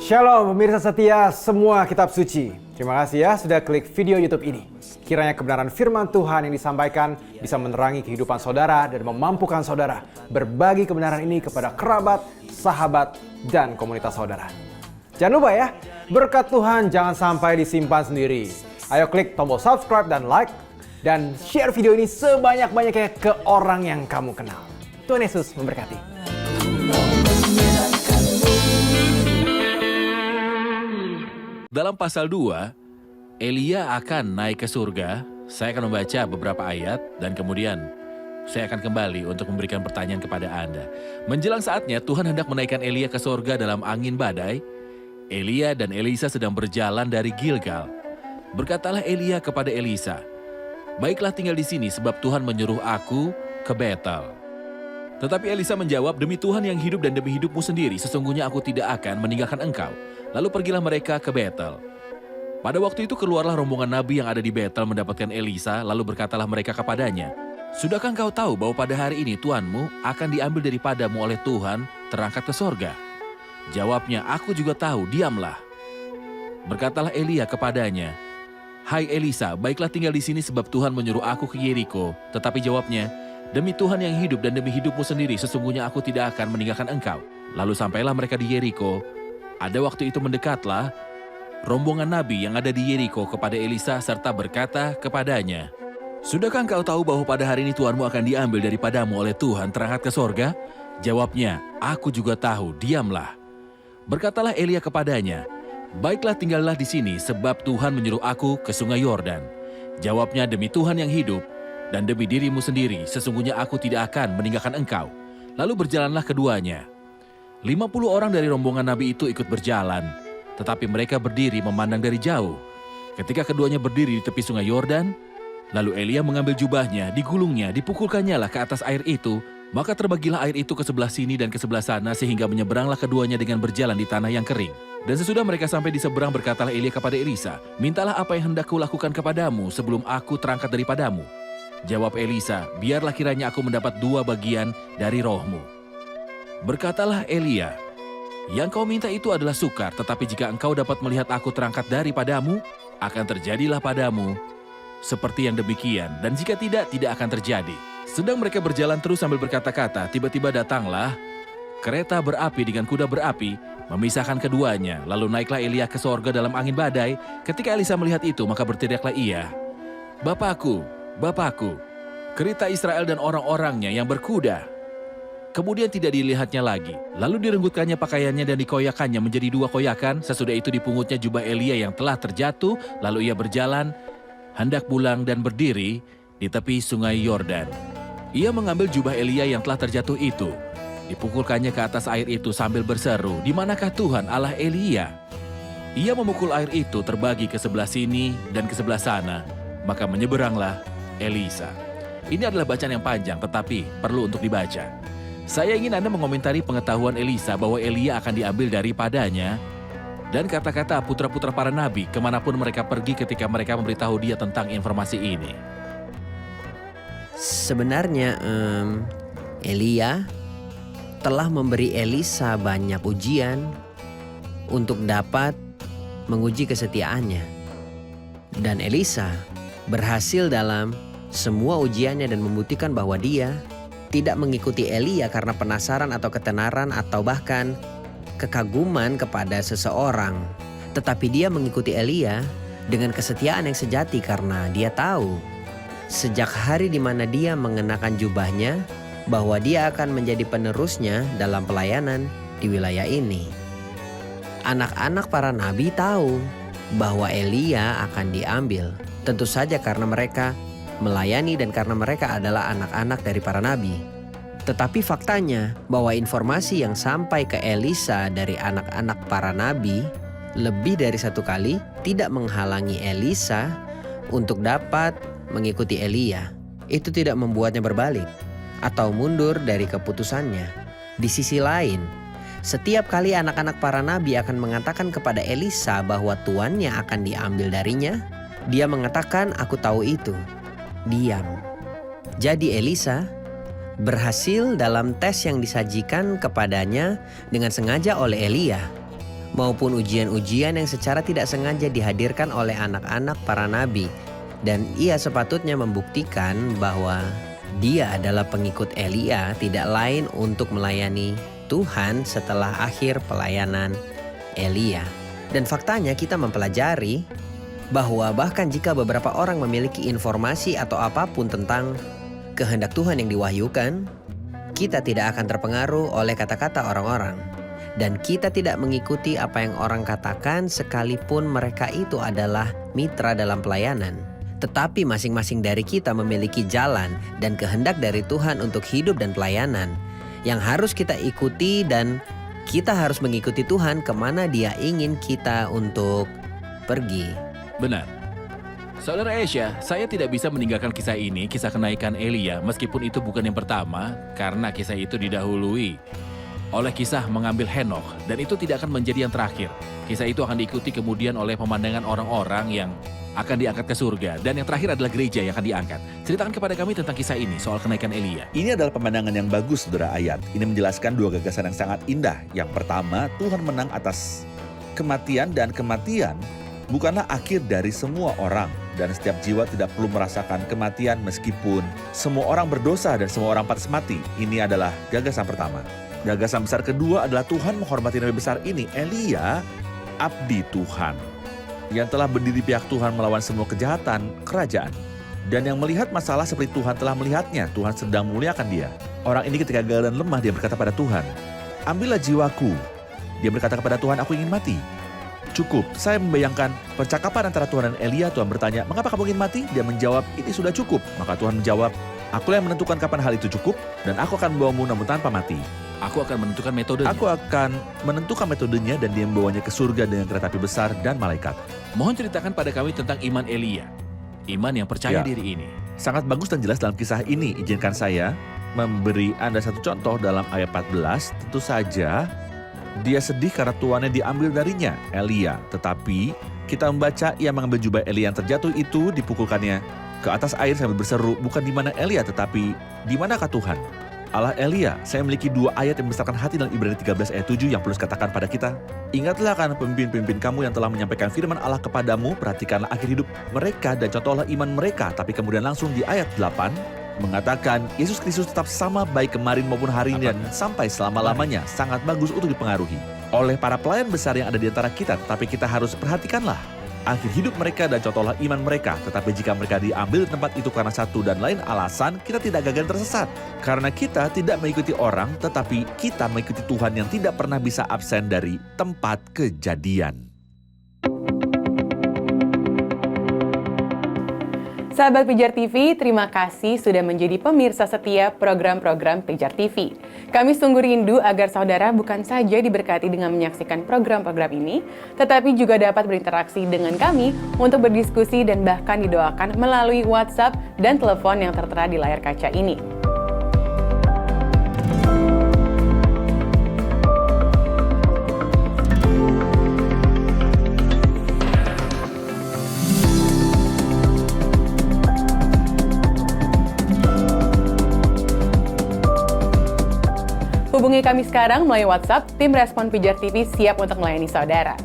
Shalom pemirsa setia semua kitab suci. Terima kasih ya sudah klik video YouTube ini. Kiranya kebenaran firman Tuhan yang disampaikan bisa menerangi kehidupan saudara dan memampukan saudara berbagi kebenaran ini kepada kerabat, sahabat, dan komunitas saudara. Jangan lupa ya, berkat Tuhan jangan sampai disimpan sendiri. Ayo klik tombol subscribe dan like, dan share video ini sebanyak-banyaknya ke orang yang kamu kenal. Tuhan Yesus memberkati. Dalam pasal 2, Elia akan naik ke surga. Saya akan membaca beberapa ayat dan kemudian saya akan kembali untuk memberikan pertanyaan kepada Anda. Menjelang saatnya Tuhan hendak menaikkan Elia ke surga dalam angin badai. Elia dan Elisa sedang berjalan dari Gilgal. Berkatalah Elia kepada Elisa, "Baiklah tinggal di sini sebab Tuhan menyuruh aku ke Betel." Tetapi Elisa menjawab, "Demi Tuhan yang hidup dan demi hidupmu sendiri, sesungguhnya aku tidak akan meninggalkan engkau." Lalu pergilah mereka ke Betel. Pada waktu itu keluarlah rombongan nabi yang ada di Betel mendapatkan Elisa, lalu berkatalah mereka kepadanya, "Sudahkah engkau tahu bahwa pada hari ini Tuanmu akan diambil daripadamu oleh Tuhan, terangkat ke sorga?" Jawabnya, "Aku juga tahu, diamlah." Berkatalah Elia kepadanya, "Hai Elisa, baiklah tinggal di sini sebab Tuhan menyuruh aku ke Yeriko." Tetapi jawabnya, "Demi Tuhan yang hidup dan demi hidupmu sendiri, sesungguhnya aku tidak akan meninggalkan engkau." Lalu sampailah mereka di Yeriko. Ada waktu itu mendekatlah rombongan nabi yang ada di Yeriko kepada Elisa serta berkata kepadanya, "Sudahkah engkau tahu bahwa pada hari ini Tuanmu akan diambil daripadamu oleh Tuhan terangkat ke sorga?" Jawabnya, "Aku juga tahu, diamlah." Berkatalah Elia kepadanya, "Baiklah tinggallah di sini sebab Tuhan menyuruh aku ke sungai Yordan." Jawabnya, "Demi Tuhan yang hidup dan demi dirimu sendiri, sesungguhnya aku tidak akan meninggalkan engkau." Lalu berjalanlah keduanya. 50 orang dari rombongan nabi itu ikut berjalan, tetapi mereka berdiri memandang dari jauh. Ketika keduanya berdiri di tepi sungai Yordan, lalu Elia mengambil jubahnya, digulungnya, dipukulkannya lah ke atas air itu, maka terbagilah air itu ke sebelah sini dan ke sebelah sana sehingga menyeberanglah keduanya dengan berjalan di tanah yang kering. Dan sesudah mereka sampai di seberang berkatalah Elia kepada Elisa, "Mintalah apa yang hendak kulakukan kepadamu sebelum aku terangkat daripadamu." Jawab Elisa, "Biarlah kiranya aku mendapat 2 bagian dari rohmu." Berkatalah Elia, "Yang kau minta itu adalah sukar, tetapi jika engkau dapat melihat aku terangkat daripadamu, akan terjadilah padamu seperti yang demikian, dan jika tidak, tidak akan terjadi." Sedang mereka berjalan terus sambil berkata-kata, tiba-tiba datanglah kereta berapi dengan kuda berapi, memisahkan keduanya. Lalu naiklah Elia ke sorga dalam angin badai. Ketika Elisa melihat itu, maka berteriaklah ia, "Bapakku, Bapakku, kereta Israel dan orang-orangnya yang berkuda." Kemudian tidak dilihatnya lagi. Lalu direnggutkannya pakaiannya dan dikoyakannya menjadi 2 koyakan. Sesudah itu dipungutnya jubah Elia yang telah terjatuh. Lalu ia berjalan, hendak pulang dan berdiri di tepi sungai Yordan. Ia mengambil jubah Elia yang telah terjatuh itu. Dipukulkannya ke atas air itu sambil berseru, "Di manakah Tuhan Allah Elia?" Ia memukul air itu terbagi ke sebelah sini dan ke sebelah sana. Maka menyeberanglah Elisa. Ini adalah bacaan yang panjang tetapi perlu untuk dibaca. Saya ingin Anda mengomentari pengetahuan Elisa bahwa Elia akan diambil daripadanya dan kata-kata putra-putra para nabi kemanapun mereka pergi ketika mereka memberitahu dia tentang informasi ini. Sebenarnya Elia telah memberi Elisa banyak ujian untuk dapat menguji kesetiaannya. Dan Elisa berhasil dalam semua ujiannya dan membuktikan bahwa dia tidak mengikuti Elia karena penasaran atau ketenaran atau bahkan kekaguman kepada seseorang. Tetapi dia mengikuti Elia dengan kesetiaan yang sejati karena dia tahu sejak hari di mana dia mengenakan jubahnya bahwa dia akan menjadi penerusnya dalam pelayanan di wilayah ini. Anak-anak para nabi tahu bahwa Elia akan diambil, tentu saja karena mereka melayani dan karena mereka adalah anak-anak dari para nabi. Tetapi faktanya bahwa informasi yang sampai ke Elisa dari anak-anak para nabi lebih dari 1 kali tidak menghalangi Elisa untuk dapat mengikuti Elia. Itu tidak membuatnya berbalik atau mundur dari keputusannya. Di sisi lain, setiap kali anak-anak para nabi akan mengatakan kepada Elisa bahwa tuannya akan diambil darinya, dia mengatakan, "Aku tahu itu." Diam. Jadi Elisa berhasil dalam tes yang disajikan kepadanya dengan sengaja oleh Elia maupun ujian-ujian yang secara tidak sengaja dihadirkan oleh anak-anak para nabi. Dan ia sepatutnya membuktikan bahwa dia adalah pengikut Elia tidak lain untuk melayani Tuhan setelah akhir pelayanan Elia. Dan faktanya kita mempelajari bahwa bahkan jika beberapa orang memiliki informasi atau apapun tentang kehendak Tuhan yang diwahyukan, kita tidak akan terpengaruh oleh kata-kata orang-orang. Dan kita tidak mengikuti apa yang orang katakan sekalipun mereka itu adalah mitra dalam pelayanan. Tetapi masing-masing dari kita memiliki jalan dan kehendak dari Tuhan untuk hidup dan pelayanan yang harus kita ikuti, dan kita harus mengikuti Tuhan kemana Dia ingin kita untuk pergi. Benar. Saudara Asia, saya tidak bisa meninggalkan kisah ini, kisah kenaikan Elia, meskipun itu bukan yang pertama, karena kisah itu didahului oleh kisah mengambil Henokh, dan itu tidak akan menjadi yang terakhir. Kisah itu akan diikuti kemudian oleh pemandangan orang-orang yang akan diangkat ke surga, dan yang terakhir adalah gereja yang akan diangkat. Ceritakan kepada kami tentang kisah ini, soal kenaikan Elia. Ini adalah pemandangan yang bagus, saudara ayat. Ini menjelaskan dua gagasan yang sangat indah. Yang pertama, Tuhan menang atas kematian, dan kematian bukanlah akhir dari semua orang. Dan setiap jiwa tidak perlu merasakan kematian meskipun semua orang berdosa dan semua orang pantas mati. Ini adalah gagasan pertama. Gagasan besar kedua adalah Tuhan menghormati nabi besar ini, Elia, abdi Tuhan, yang telah berdiri pihak Tuhan melawan semua kejahatan kerajaan. Dan yang melihat masalah seperti Tuhan telah melihatnya, Tuhan sedang memuliakan dia. Orang ini ketika gagal dan lemah, dia berkata pada Tuhan, ambillah jiwaku. Dia berkata kepada Tuhan, aku ingin mati. Cukup. Saya membayangkan percakapan antara Tuhan dan Elia. Tuhan bertanya, mengapa kamu ingin mati? Dia menjawab, ini sudah cukup. Maka Tuhan menjawab, akulah yang menentukan kapan hal itu cukup, dan aku akan membawamu namun tanpa mati. Aku akan menentukan metodenya. Aku akan menentukan metodenya, dan dia membawanya ke surga dengan kereta api besar dan malaikat. Mohon ceritakan pada kami tentang iman Elia. Iman yang percaya Ya. diri ini. Sangat bagus dan jelas dalam kisah ini. Izinkan saya memberi Anda satu contoh dalam ayat 14. Tentu saja dia sedih karena tuannya diambil darinya, Elia. Tetapi kita membaca ia mengambil jubah Elia yang terjatuh itu, dipukulkannya ke atas air sambil berseru, bukan di mana Elia tetapi di manakah Tuhan? Allah Elia. Saya memiliki dua ayat yang membesarkan hati dalam Ibrani 13 ayat 7 yang perlu katakan pada kita. Ingatlah akan pemimpin-pemimpin kamu yang telah menyampaikan firman Allah kepadamu, perhatikanlah akhir hidup mereka dan contohlah iman mereka. Tapi kemudian langsung di ayat 8 mengatakan Yesus Kristus tetap sama baik kemarin maupun hari ini dan sampai selama-lamanya. Sangat bagus untuk dipengaruhi oleh para pelayan besar yang ada di antara kita. Tetapi kita harus perhatikanlah akhir hidup mereka dan contohlah iman mereka. Tetapi jika mereka diambil di tempat itu karena satu dan lain alasan, kita tidak gagal tersesat. Karena kita tidak mengikuti orang, tetapi kita mengikuti Tuhan yang tidak pernah bisa absen dari tempat kejadian. Sahabat Pijar TV, terima kasih sudah menjadi pemirsa setia program-program Pijar TV. Kami sungguh rindu agar saudara bukan saja diberkati dengan menyaksikan program-program ini, tetapi juga dapat berinteraksi dengan kami untuk berdiskusi dan bahkan didoakan melalui WhatsApp dan telepon yang tertera di layar kaca ini. Hubungi kami sekarang melalui WhatsApp, tim Respon Pijar TV siap untuk melayani saudara.